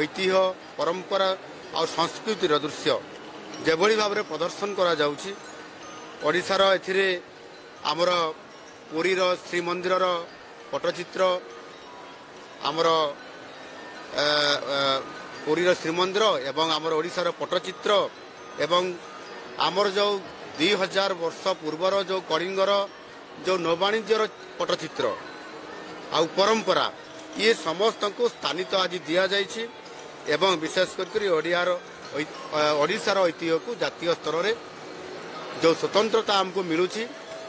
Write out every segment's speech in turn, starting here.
ऐतिह्य परंपरा और संस्कृतिर दृश्य जेभली भाव में प्रदर्शन करा जाउछि ओडिशार एथिरे आमर पुरीर श्रीमंदिर पट्टचित्र आमर पुरीर श्रीमंदिर एवं आमर ओडिशार पट्टचित्र एवं आमर जो 2000 वर्ष पूर्वर जो कलिंगर जो नौवाणिज्यर पट्टचित्र आउ परंपरा ये समस्त को स्थानित आज दि जाइछि एवं विशेष करके ओडिशार ऐतिह्य को जातीय स्तर में जो स्वतंत्रता आमको मिलुछि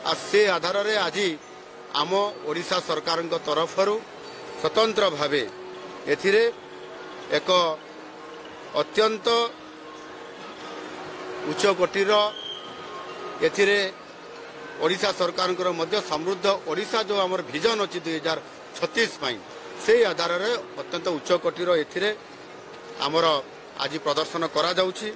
आ से आधार रे आज आम ओडिशा सरकार तरफ स्वतंत्र भावे एथिरे एक अत्यंत उच्च कोटीर एथिरे ओडिशा सरकार समृद्ध ओडिशा जो आमर विजन अच्छी 2036 से आधार रे अत्यंत उच्च कोटीर एथिरे आमर आज प्रदर्शन करा जाउछि।